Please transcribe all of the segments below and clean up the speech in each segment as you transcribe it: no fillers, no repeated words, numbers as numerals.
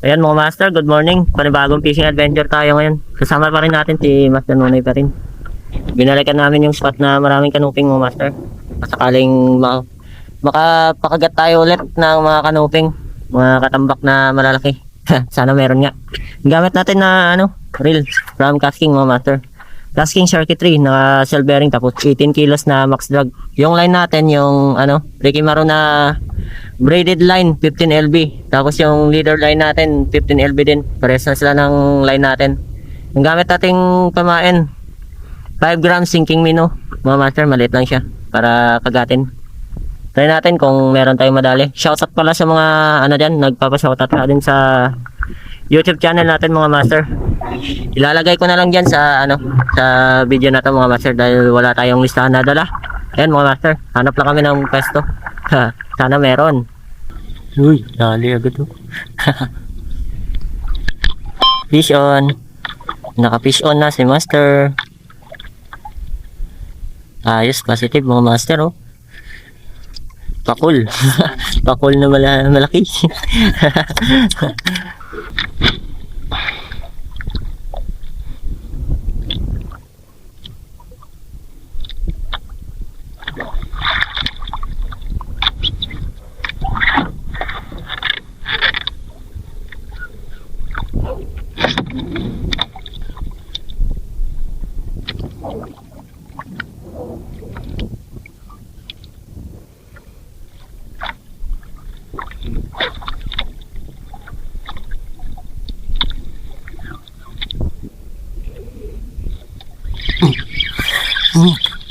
Ayan mga master, good morning. Panibagong fishing adventure tayo ngayon. Kasama pa rin natin si Master Nonoy pa rin. Binalikan namin yung spot na maraming kanuping mga master. Sakaling makapakagat tayo ulit ng mga kanuping, mga katambak na malalaki. Sana meron nga. Gamit natin na reel from Casking mga master. Casking Sharky 3, naka shell bearing tapos 18 kilos na max drag. Yung line natin yung Ricky Maro na braided line 15 LB. Tapos yung leader line natin 15 LB din. Pares na sila ng line natin. Yung gamit nating pamain 5 grams sinking minnow. Mga master, maliit lang siya para kagatin. Try natin kung meron tayong madali. Shoutout pala sa mga dyan, nagpapa-shoutout ka din sa YouTube channel natin mga master. Ilalagay ko na lang dyan sa sa video na to mga master dahil wala tayong listahan na dala. Ayan mga master, hanap lang kami ng pwesto. Sana meron. Uy, dali agad to. Fish on. Naka-fish on na si master. Ayos, positive mga master oh. Pakul. Pakul na malaki.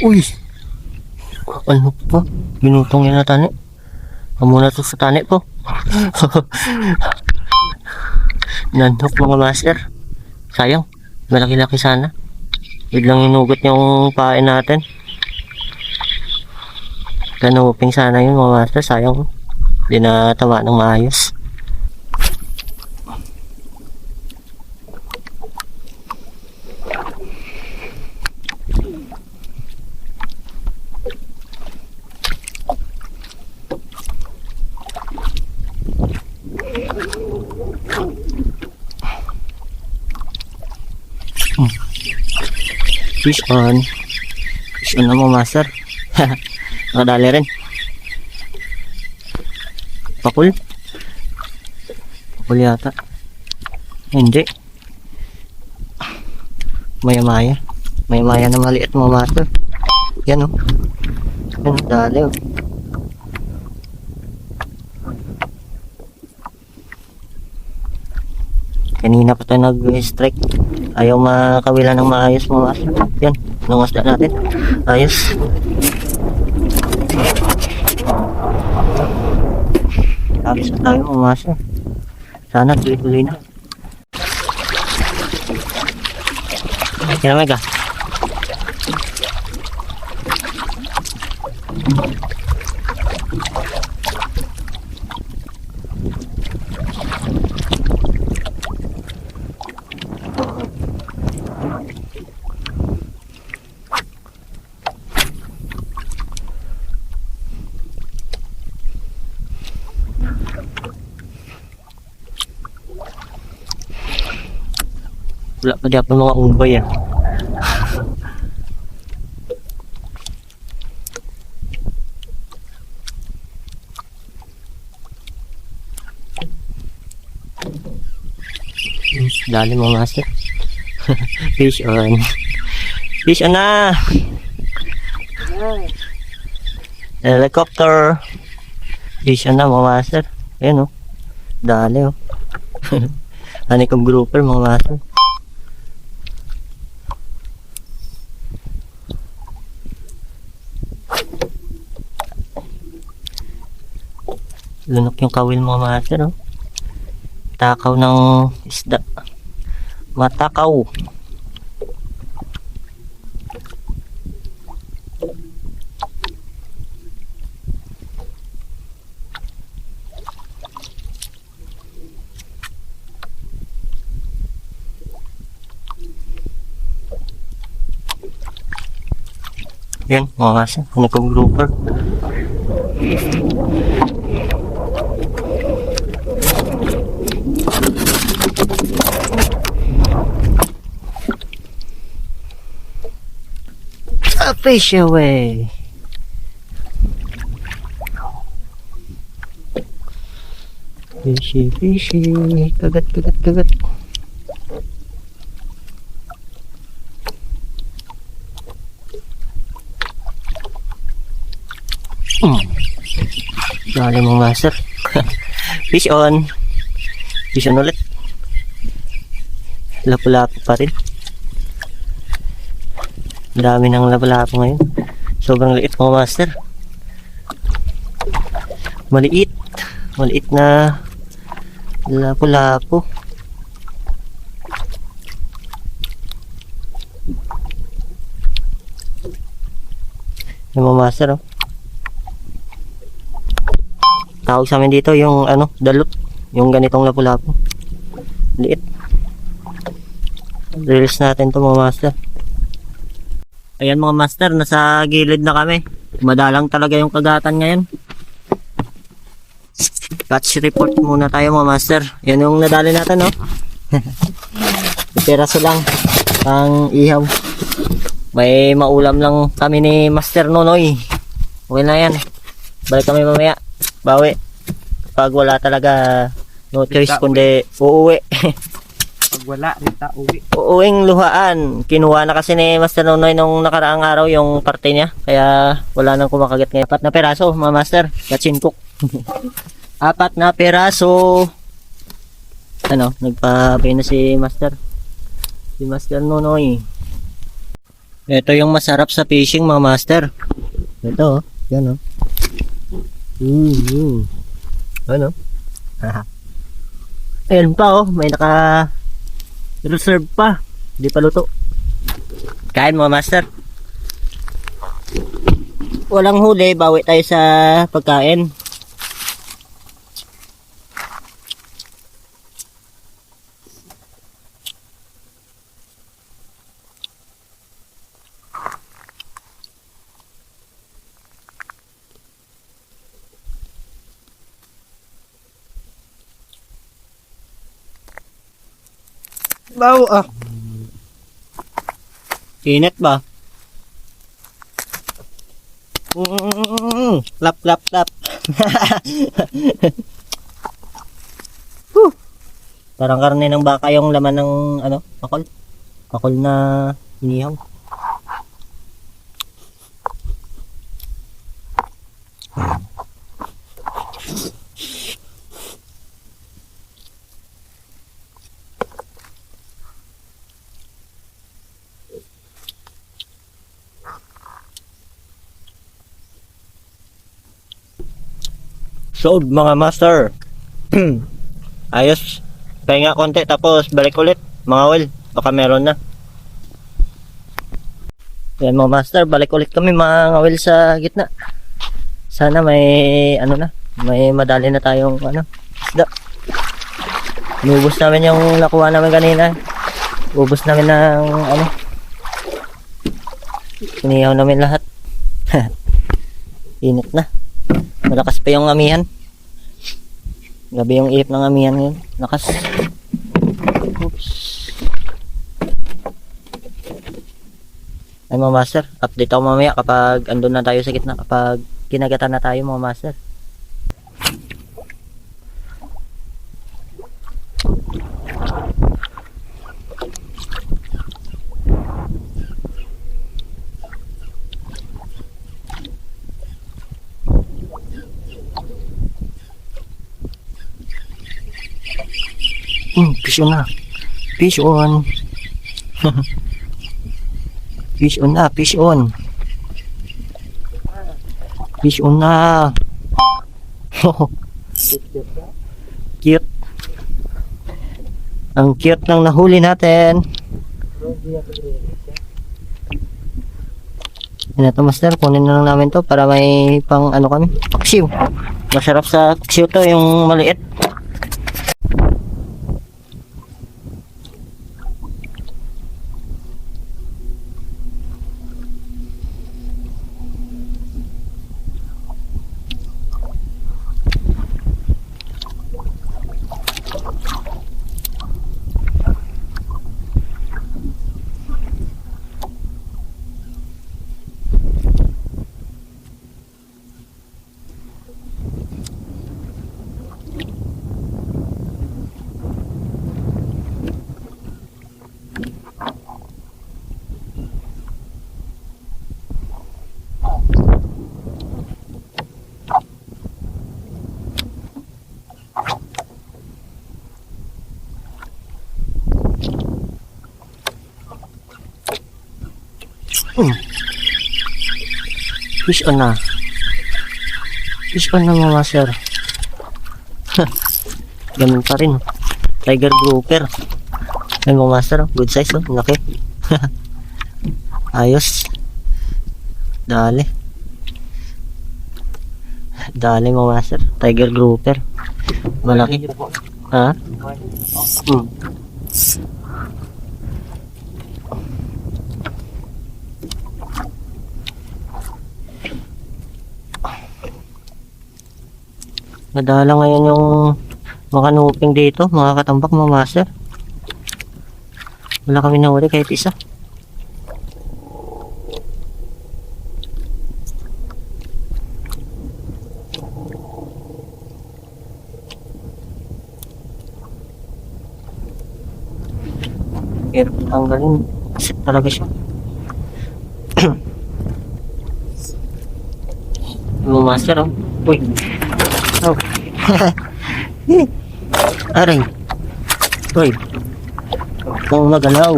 Uy, ano po? Binutong yan na tani. Muna to sa tani po. Nandok mga master. Sayang, malaki-laki sana. Biglang inugot yung pain natin. Kanuping sana yun mga master. Sayang, hindi na tama ng maayos. Fish on. Fish on na mo master. Nakadali rin. Pakul. Pakul yata. Hindi. Maya-maya. Maya-maya na maliit mo master. Yan oh. Yan, dali oh. Kanina pa tayo nag-strike. Ayaw makawila ng maayos mga master. Yan, nangasda natin. Ayos. Ayos na tayo mga master. Sana tuloy-tuloy na. Kinamay ka. Wala pa di ako mga umbay ah. Dali mga master. Fish on. Fish on na. Helicopter. Fish on na mga master. Ayan oh. Dali oh. Honeycomb grouper mga master. Lunok yung kawil mga master oh. Takaw ng isda. Matakaw. Yan mga master, honeycomb grouper. Fish away. Fishy, fishy. Kagat, kagat, kagat. Dali mo master. Fish on. Fish on ulit. Lapu-lapu pa rin. Dami ng lapu-lapu ngayon. Sobrang liit mga master. Maliit. Maliit na lapu-lapu. Yung mga master, oh. Tawag sa amin dito yung ano, dalot. Yung ganitong lapu-lapu. Liit. Reels natin to mga master. Ayan mga master, nasa gilid na kami. Madalang talaga yung kagatan ngayon. Catch report muna tayo mga master. Yan yung nadali natin, no? Peraso lang ang ihaw. May maulam lang kami ni Master Nonoy. Okay na yan. Balik kami mamaya. Bawi. Pag wala talaga, no choice kundi uuwi. Pag wala, rita uwi. Uuwing luhaan. Kinuha na kasi ni Master Nonoy nung nakaraang araw yung parte niya. Kaya wala nang kumakagat ngayon. 4 na peraso mga master. Gatsin cook. 4 na peraso. Ano, nagpa-pay na si Master. Si Master Nonoy. Ito yung masarap sa fishing mga master. Ito, yan, oh. Ano? Ayan pa, oh. May naka-reserve pa. Hindi pa luto. Kain mga master. Walang huli, bawi tayo sa pagkain. Bawo ah. Init ba? Lap, lap, lap. Parang karne ng baka yung laman ng ano, pakol. Pakol na inihaw. Sold mga master. Ayos. Pahinga konti tapos balik ulit mga well. Baka meron na. Yan mga master, balik ulit kami mga well sa gitna. Sana may ano na, may madali na tayong ano, isda. Inubos namin yung nakuha namin kanina. Ubos namin ng ano. Inihaw namin lahat. Init na. Malakas pa yung amihan. Gabi yung ihip ng amihan ngayon. Lakas. Oops. Ay mga master, update ako mamaya kapag andun na tayo sa gitna. Kapag kinagatan na tayo mga master. Fish on na. Fish on. Fish on na, fish on. Fish on na. Cute. Ang cute ng nahuli natin. Yan na to master, kunin na lang namin to para may pang ano kami, paksiw. Masarap sa paksiw to, yung maliit. Fish on na. Fish on na mga master. Ganun pa rin. Tiger grouper. Ay mga master, good size oh. Laki. Ayos. Dali. Dali mga master. Tiger grouper. Malaki. Ha? Nadala ngayon yung mga kanuping dito, mga katambak, mga master. Wala kami nahuli kahit isa. Hirap tanggalin. Asit talaga siya. Mga master, oh. Uy. Oh. Aray. Uy. Huwag magalaw.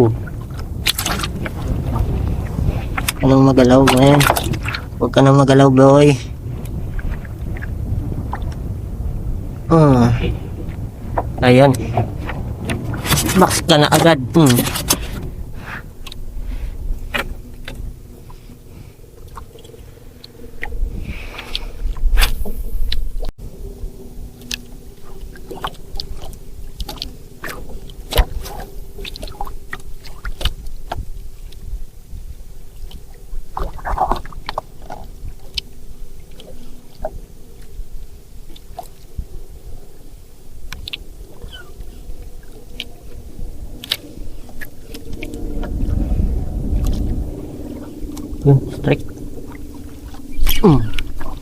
Anong magalaw, man? Huwag ka na magalaw, boy. Ayan. Max ka na agad. Yun, strike.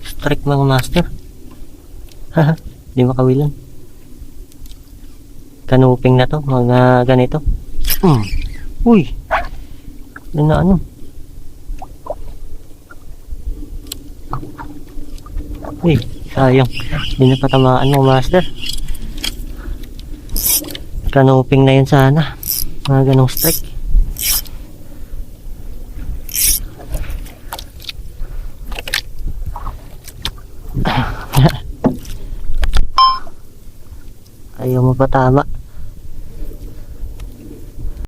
Strike mga master. Haha, di makawilan. Kanuping na to, mga ganito. Uy, yun na ano. Uy, sayang. Hindi na patamaan mga master. Kanuping na yun sana. Mga ganong strike. Ayaw mo pa tama.